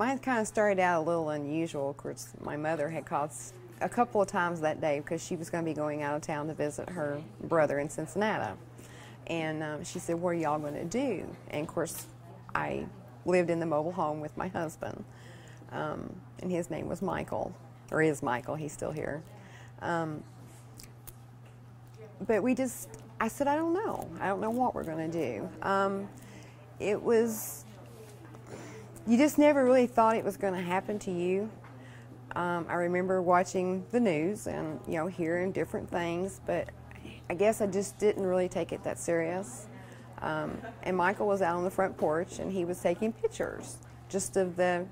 Mine kind of started out a little unusual. Of course, my mother had called a couple of times that day because she was going to be going out of town to visit her brother in Cincinnati. And she said, what are y'all going to do? And of course, I lived in the mobile home with my husband. And his name was Michael, or is Michael, he's still here. But I said, I don't know. I don't know what we're going to do. You just never really thought it was going to happen to you. I remember watching the news and, hearing different things, but I guess I just didn't really take it that serious. And Michael was out on the front porch and he was taking pictures just of the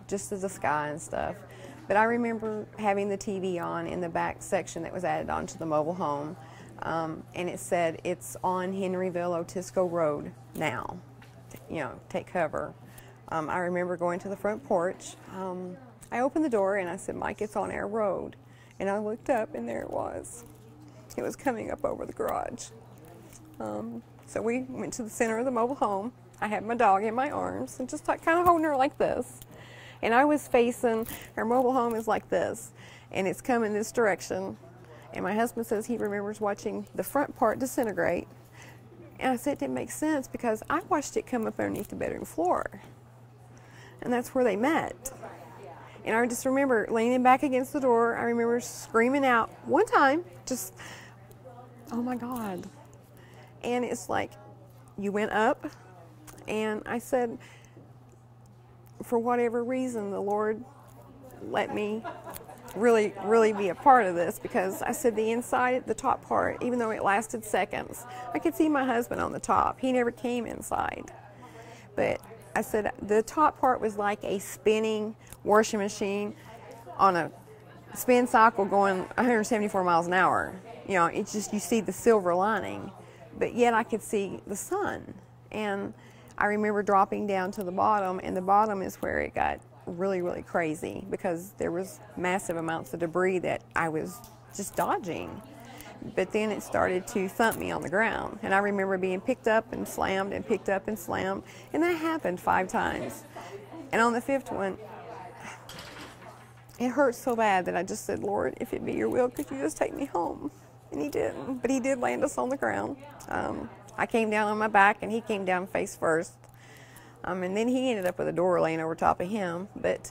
sky and stuff. But I remember having the TV on in the back section that was added onto the mobile home, and it said, it's on Henryville Otisco Road now, take cover. I remember going to the front porch. I opened the door and I said, Mike, it's on our road. And I looked up and there it was. It was coming up over the garage. So we went to the center of the mobile home. I had my dog in my arms and just kind of holding her like this. And I was facing, our mobile home is like this, and it's coming this direction. And my husband says he remembers watching the front part disintegrate. And I said it didn't make sense because I watched it come up underneath the bedroom floor. And that's where they met. And I just remember leaning back against the door. I remember screaming out one time, just, oh my God. And it's like, you went up, and I said, for whatever reason, the Lord let me really be a part of this, because I said the inside, the top part, even though it lasted seconds, I could see my husband on the top. He never came inside. But I said the top part was like a spinning washing machine on a spin cycle going 174 miles an hour. It's just, you see the silver lining, but yet I could see the sun. And I remember dropping down to the bottom, and the bottom is where it got really crazy, because there was massive amounts of debris that I was just dodging. But then it started to thump me on the ground, and I remember being picked up and slammed and picked up and slammed, and that happened 5 times. And on the 5th one, it hurt so bad that I just said, Lord, if it be your will, could you just take me home? And he didn't, but he did land us on the ground. I came down on my back, and he came down face first. And then he ended up with a door laying over top of him. But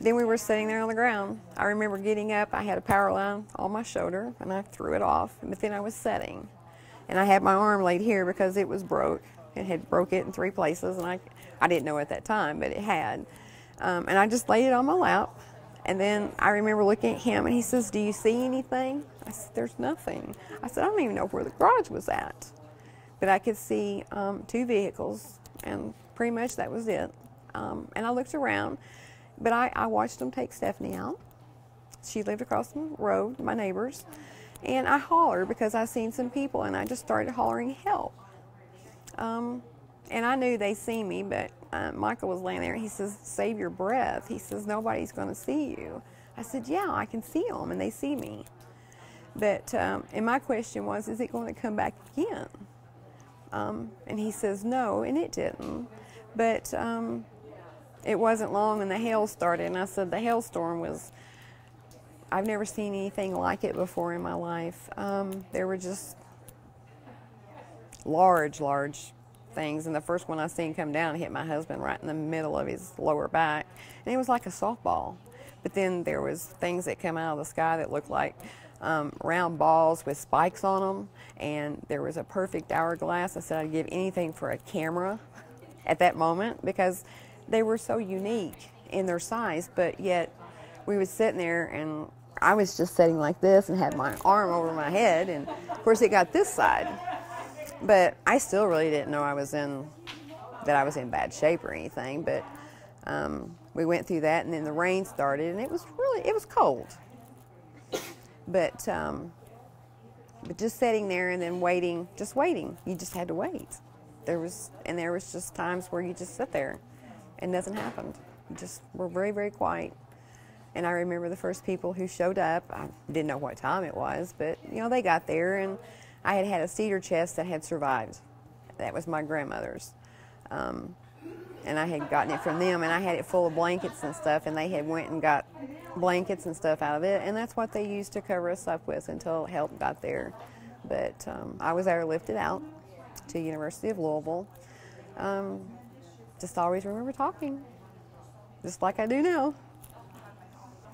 then we were sitting there on the ground. I remember getting up. I had a power line on my shoulder, and I threw it off. But then I was setting. And I had my arm laid here because it was broke. It had broke it in 3 places, and I didn't know at that time, but it had. And I just laid it on my lap. And then I remember looking at him, and he says, do you see anything? I said, there's nothing. I said, I don't even know where the garage was at. But I could see 2 vehicles, and pretty much that was it. And I looked around, but I watched them take Stephanie out. She lived across the road, my neighbors. And I hollered because I seen some people, and I just started hollering help. And I knew they seen me, but Michael was laying there, and he says, save your breath. He says, nobody's going to see you. I said, yeah, I can see them, and they see me. But, and my question was, is it going to come back again? And he says, no, and it didn't. But it wasn't long, and the hail started, and I said, the hailstorm was, I've never seen anything like it before in my life. There were just large things, and the first one I seen come down hit my husband right in the middle of his lower back, and it was like a softball. But then there was things that come out of the sky that looked like round balls with spikes on them, and there was a perfect hourglass. I said I'd give anything for a camera at that moment, because they were so unique in their size, but yet we was sitting there, and I was just sitting like this and had my arm over my head, and of course it got this side. But I still really didn't know I was in bad shape or anything. But we went through that, and then the rain started, and it was cold. But just sitting there and then waiting. You just had to wait. There was just times where you just sit there, and nothing happened. You just were very quiet. And I remember the first people who showed up. I didn't know what time it was, but they got there, and I had a cedar chest that had survived. That was my grandmother's. and I had gotten it from them, and I had it full of blankets and stuff, and they had went and got blankets and stuff out of it, and that's what they used to cover us up with until help got there. But I was airlifted out to University of Louisville. Just always remember talking, just like I do now.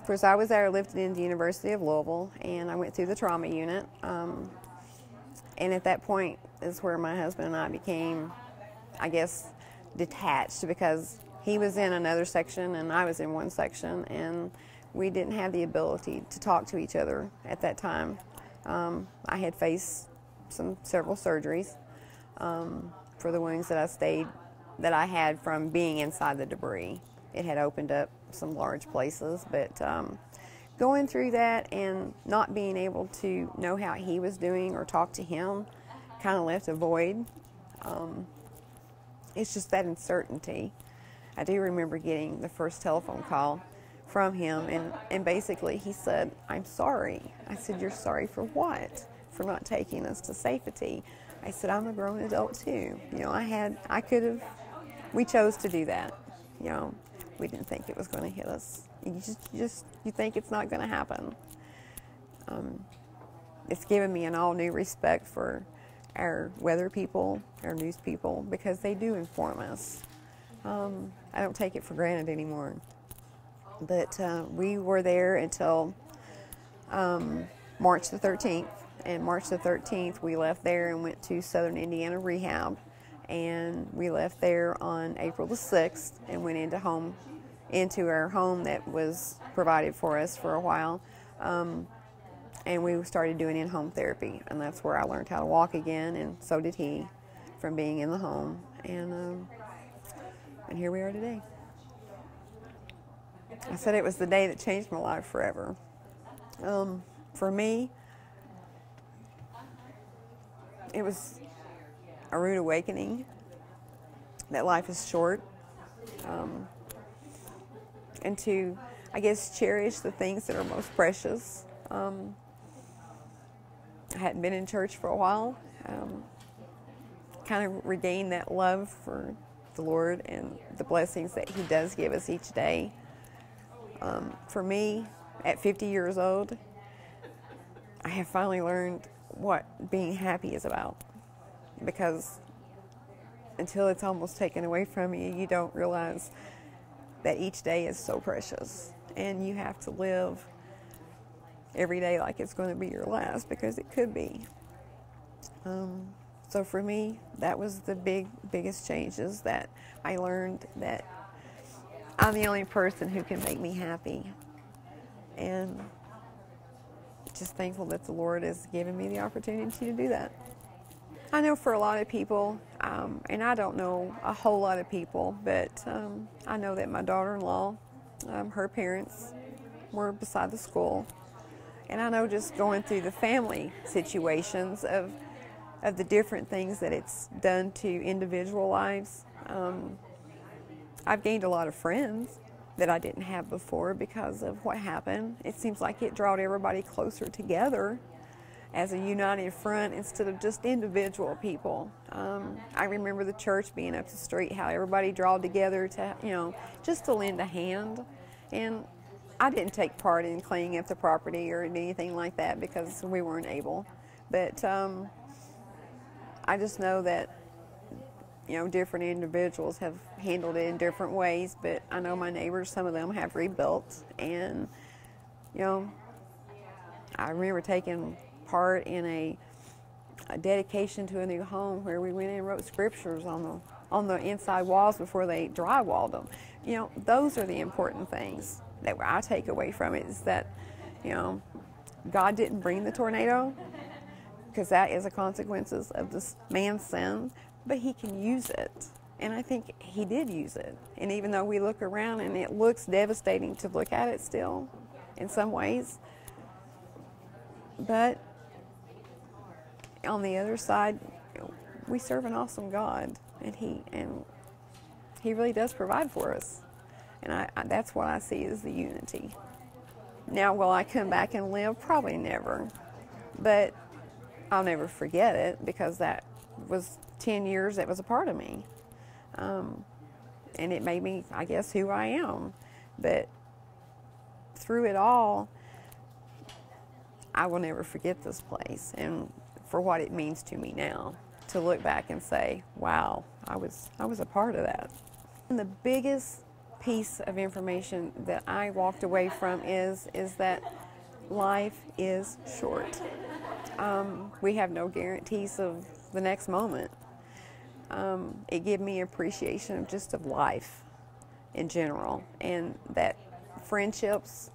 Of course, I was airlifted into the University of Louisville, and I went through the trauma unit. And at that point is where my husband and I became, I guess, detached, because he was in another section and I was in one section, and we didn't have the ability to talk to each other at that time. I had faced several surgeries for the wounds that I had from being inside the debris. It had opened up some large places, but going through that and not being able to know how he was doing or talk to him kind of left a void. It's just that uncertainty. I do remember getting the first telephone call from him, and basically he said, "I'm sorry." I said, "You're sorry for what?" "For not taking us to safety." I said, "I'm a grown adult too. You know, we chose to do that. You know, we didn't think it was going to hit us. You think it's not going to happen." It's given me an all new respect for our weather people, our news people, because they do inform us. I don't take it for granted anymore. But we were there until March the 13th. And March the 13th, we left there and went to Southern Indiana Rehab. And we left there on April the 6th and went into our home that was provided for us for a while. And we started doing in-home therapy. And that's where I learned how to walk again, and so did he, from being in the home. And here we are today. I said it was the day that changed my life forever. For me, it was a rude awakening that life is short, and to, I guess, cherish the things that are most precious. I hadn't been in church for a while, kind of regained that love for the Lord and the blessings that He does give us each day. For me, at 50 years old, I have finally learned what being happy is about, because until it's almost taken away from you, you don't realize that each day is so precious, and you have to live every day like it's going to be your last, because it could be. So for me, that was the biggest changes, that I learned that I'm the only person who can make me happy, and just thankful that the Lord has given me the opportunity to do that. I know for a lot of people, and I don't know a whole lot of people, but I know that my daughter-in-law, her parents were beside the school, and I know just going through the family situations of the different things that it's done to individual lives. I've gained a lot of friends that I didn't have before because of what happened. It seems like it brought everybody closer together as a united front instead of just individual people. I remember the church being up the street, how everybody drawed together to, just to lend a hand. And I didn't take part in cleaning up the property or anything like that because we weren't able. But I just know that, different individuals have handled it in different ways, but I know my neighbors, some of them have rebuilt, and, I remember taking part in a dedication to a new home where we went in and wrote scriptures on the inside walls before they drywalled them. Those are the important things that I take away from it, is that, God didn't bring the tornado, because that is the consequences of this man's sin, but He can use it. And I think He did use it. And even though we look around and it looks devastating to look at it still, in some ways, but on the other side, we serve an awesome God, and He really does provide for us. And that's what I see as the unity. Now, will I come back and live? Probably never. But I'll never forget it, because that was 10 years that was a part of me. and it made me, I guess, who I am. But through it all, I will never forget this place and for what it means to me now, to look back and say, wow, I was a part of that. And the biggest piece of information that I walked away from is that life is short. We have no guarantees of the next moment. It gave me appreciation of just of life in general, and that friendships,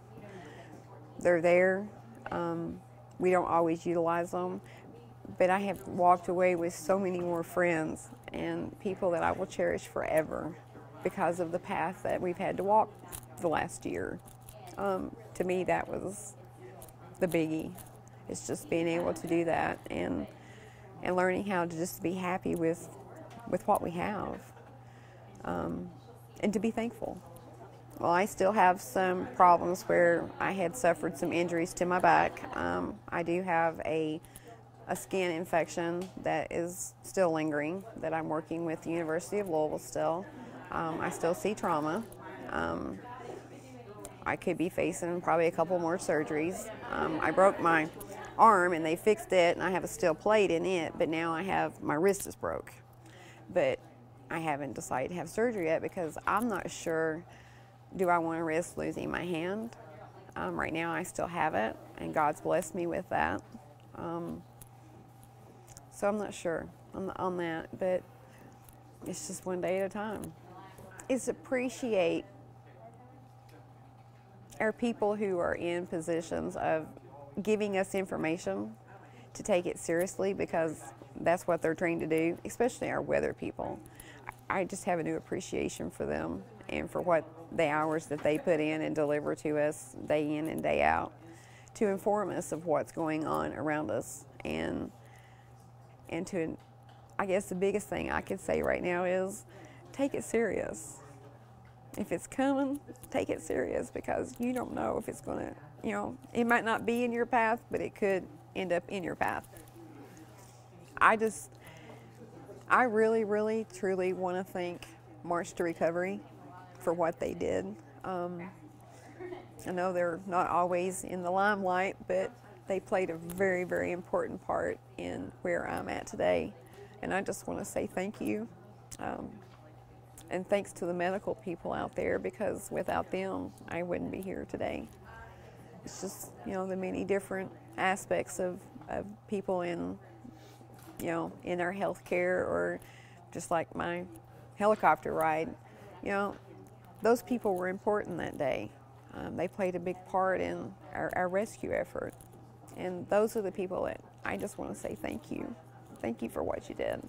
they're there. We don't always utilize them, but I have walked away with so many more friends and people that I will cherish forever because of the path that we've had to walk the last year. To me, that was the biggie. It's just being able to do that and learning how to just be happy with what we have, and to be thankful. Well, I still have some problems where I had suffered some injuries to my back. I do have a skin infection that is still lingering that I'm working with the University of Louisville still. I still see trauma. I could be facing probably a couple more surgeries. I broke my arm and they fixed it, and I have a steel plate in it, but now my wrist is broke. But I haven't decided to have surgery yet because I'm not sure, do I want to risk losing my hand? Right now I still have it, and God's blessed me with that. So I'm not sure on that, but it's just one day at a time. It's appreciate our people who are in positions of giving us information, to take it seriously, because that's what they're trained to do, especially our weather people. I just have a new appreciation for them and for what the hours that they put in and deliver to us day in and day out to inform us of what's going on around us. And to, I guess the biggest thing I could say right now is take it serious. If it's coming, take it serious, because you don't know if it's going to, it might not be in your path, but it could end up in your path. I really, really, truly want to thank March to Recovery for what they did. I know they're not always in the limelight, but they played a very, very important part in where I'm at today. And I just want to say thank you. And thanks to the medical people out there, because without them, I wouldn't be here today. It's just, the many different aspects of people in our health care, or just like my helicopter ride. Those people were important that day. They played a big part in our rescue effort. And those are the people that I just want to say thank you. Thank you for what you did.